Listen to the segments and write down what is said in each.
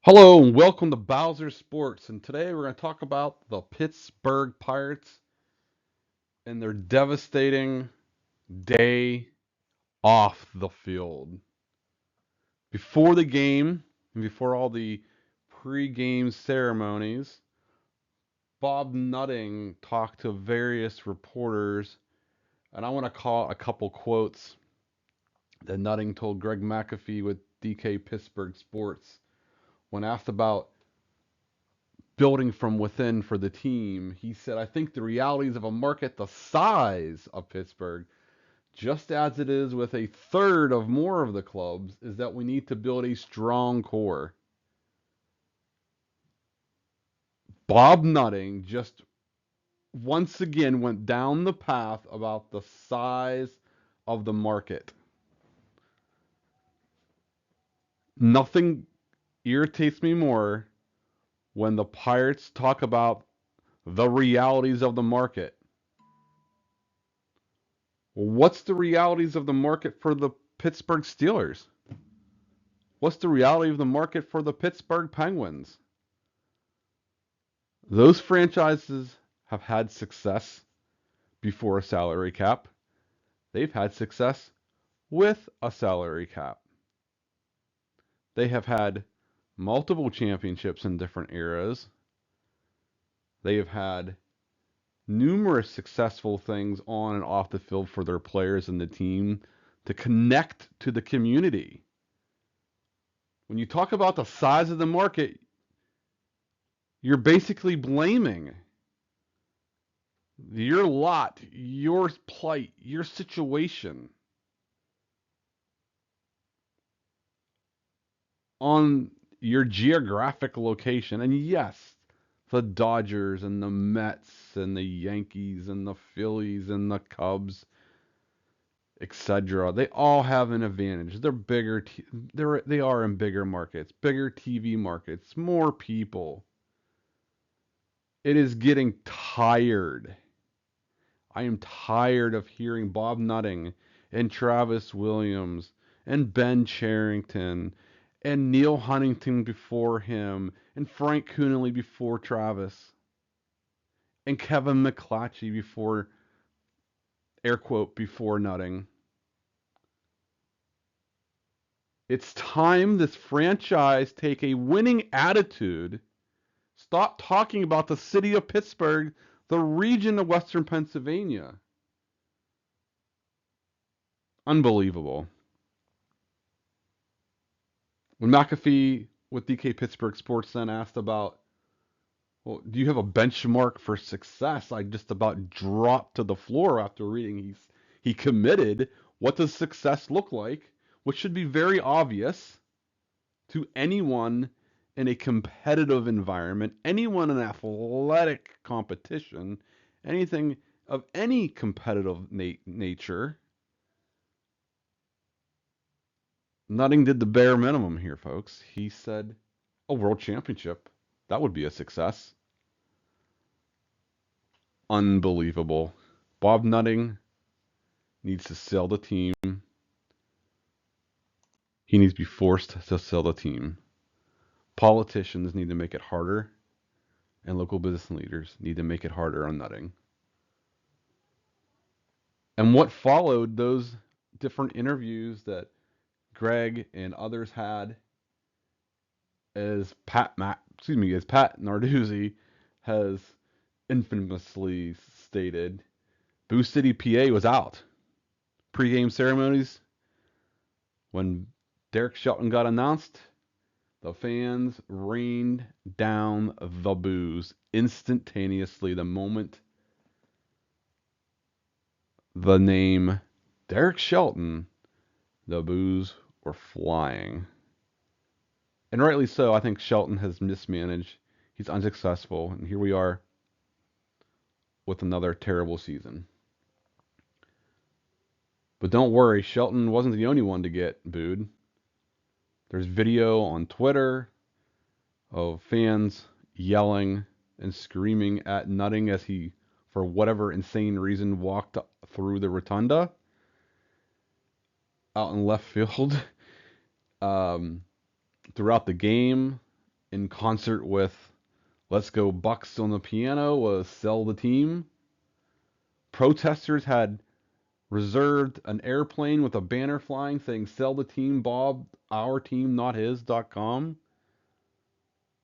Hello and welcome to Bowser Sports. And today we're going to talk about the Pittsburgh Pirates and their devastating day off the field. Before the game and before all the pre-game ceremonies, Bob Nutting talked to various reporters, and I want to call a couple quotes that Nutting told Greg McAfee with DK Pittsburgh Sports when asked about building from within for the team. He said, I think the realities of a market the size of Pittsburgh, just as it is with a third of more of the clubs, is that we need to build a strong core. Bob Nutting just once again went down the path about the size of the market. Nothing irritates me more when the Pirates talk about the realities of the market. What's the realities of the market for the Pittsburgh Steelers? What's the reality of the market for the Pittsburgh Penguins? Those franchises have had success before a salary cap. They've had success with a salary cap. They have had multiple championships in different eras. They have had numerous successful things on and off the field for their players and the team to connect to the community. When you talk about the size of the market, you're basically blaming your lot, your plight, your situation on your geographic location. And yes, the Dodgers and the Mets and the Yankees and the Phillies and the Cubs, etc. They all have an advantage. They're bigger. They are in bigger markets, bigger TV markets, more people. It is getting tired. I am tired of hearing Bob Nutting and Travis Williams and Ben Charrington and Neil Huntington before him and Frank Coonelly before Travis and Kevin McClatchy before, air quote, before Nutting. It's time this franchise take a winning attitude. Stop talking about the city of Pittsburgh, the region of Western Pennsylvania. Unbelievable. When McAfee with DK Pittsburgh Sports then asked about, well, do you have a benchmark for success? I just about dropped to the floor after reading he committed. What does success look like? Which should be very obvious to anyone in a competitive environment, anyone in athletic competition, anything of any competitive nature. Nutting did the bare minimum here, folks. He said a world championship. That would be a success. Unbelievable. Bob Nutting needs to sell the team. He needs to be forced to sell the team. Politicians need to make it harder, and local business leaders need to make it harder on Nutting. And what followed those different interviews that Greg and others had, as Pat Narduzzi has infamously stated, Boo City, PA was out. Pre-game ceremonies, when Derek Shelton got announced, the fans rained down the boos instantaneously the moment the name Derek Shelton, the boos were flying. And rightly so. I think Shelton has mismanaged. He's unsuccessful. And here we are with another terrible season. But don't worry, Shelton wasn't the only one to get booed. There's video on Twitter of fans yelling and screaming at Nutting as he, for whatever insane reason, walked through the rotunda out in left field. Throughout the game, in concert with Let's Go Bucks on the piano was Sell the Team. Protesters had reserved an airplane with a banner flying saying Sell the Team, Bob, our team, not his.com.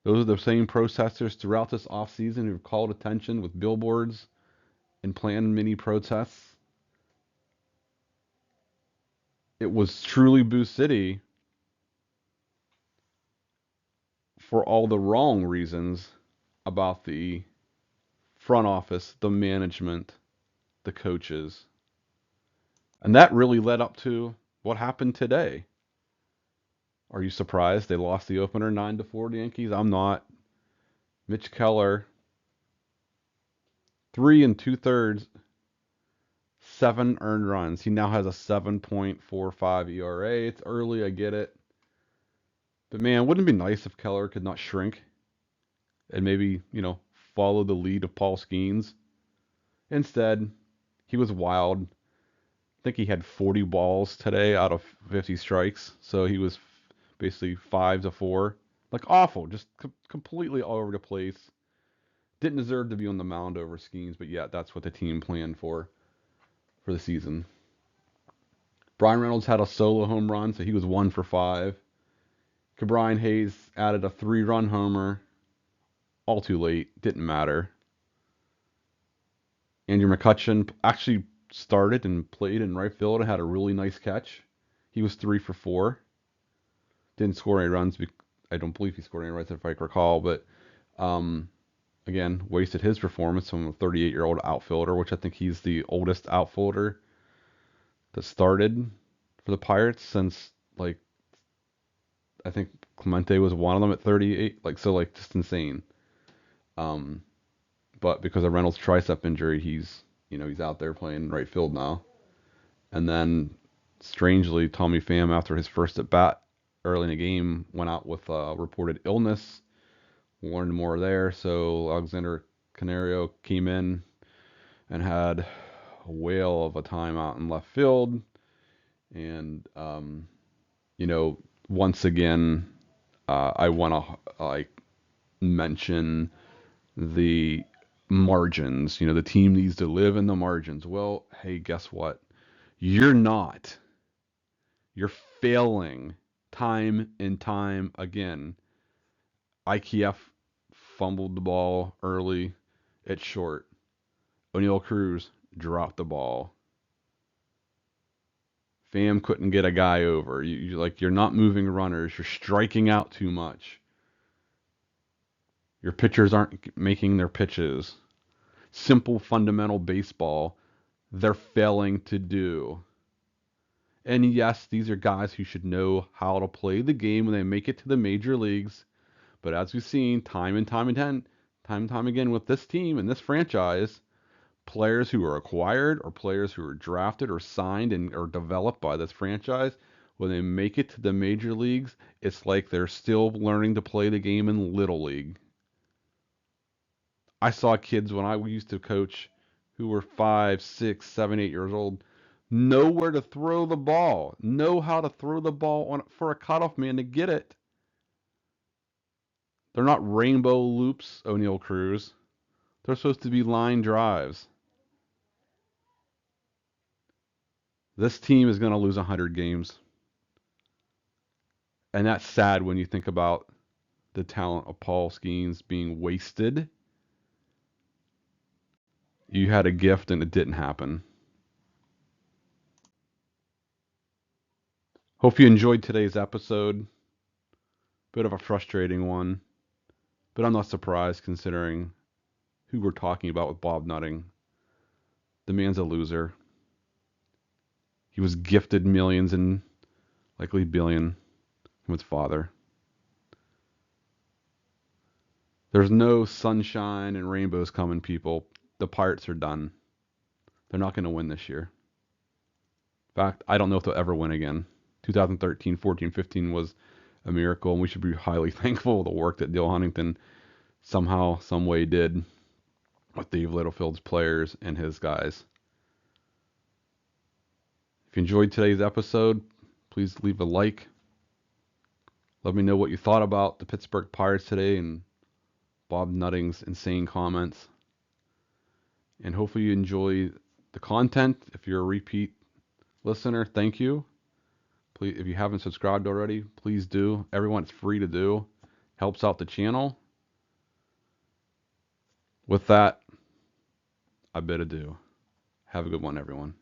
Those are the same protesters throughout this offseason who've called attention with billboards and planned mini protests. It was truly Boo City for all the wrong reasons about the front office, the management, the coaches. And that really led up to what happened today. Are you surprised they lost the opener 9-4 to the Yankees? I'm not. Mitch Keller, 3 2/3, 7 earned runs. He now has a 7.45 ERA. It's early, I get it. But man, wouldn't it be nice if Keller could not shrink and maybe, follow the lead of Paul Skeens? Instead, he was wild. I think he had 40 balls today out of 50 strikes. So he was basically 5-4. Like awful, just completely all over the place. Didn't deserve to be on the mound over Skeens, but yeah, that's what the team planned for the season. Brian Reynolds had a solo home run, so he was 1 for 5. Ke'Bryan Hayes added a 3-run homer. All too late. Didn't matter. Andrew McCutchen actually started and played in right field and had a really nice catch. He was 3 for 4. Didn't score any runs. I don't believe he scored any runs if I recall, but again, wasted his performance from a 38-year-old outfielder, which I think he's the oldest outfielder that started for the Pirates since, like, I think Clemente was one of them at 38. Just insane. But because of Reynolds' tricep injury, he's out there playing right field now. And then, strangely, Tommy Pham, after his first at bat early in the game, went out with reported illness. Learned more there. So Alexander Canario came in and had a whale of a time out in left field. And, once again, I want to mention the margins. The team needs to live in the margins. Well, hey, guess what? You're not. You're failing time and time again. IKF fumbled the ball early at short. O'Neal Cruz dropped the ball. Pham couldn't get a guy over. You're not moving runners. You're striking out too much. Your pitchers aren't making their pitches. Simple fundamental baseball, they're failing to do. And yes, these are guys who should know how to play the game when they make it to the major leagues. But as we've seen time and time again with this team and this franchise, players who are acquired or players who are drafted or signed and or developed by this franchise, when they make it to the major leagues, it's like they're still learning to play the game in Little League. I saw kids when I used to coach who were 5, 6, 7, 8 years old know where to throw the ball, know how to throw the ball on for a cutoff man to get it. They're not rainbow loops, O'Neal Cruz. They're supposed to be line drives. This team is going to lose 100 games. And that's sad when you think about the talent of Paul Skeens being wasted. You had a gift and it didn't happen. Hope you enjoyed today's episode. Bit of a frustrating one, but I'm not surprised considering who we're talking about with Bob Nutting. The man's a loser. He was gifted millions and likely billion from his father. There's no sunshine and rainbows coming, people. The Pirates are done. They're not going to win this year. In fact, I don't know if they'll ever win again. 2013, 14, 15 was a miracle, and we should be highly thankful for the work that Dale Huntington somehow, some way did with Dave Littlefield's players and his guys. If you enjoyed today's episode, please leave a like, Let me know what you thought about the Pittsburgh Pirates today and Bob Nutting's insane comments. And hopefully you enjoy the content. If you're a repeat listener, thank you. Please, if you haven't subscribed already, please do. Everyone, it's free to do. Helps out the channel. With that, I bid adieu. Have a good one, everyone.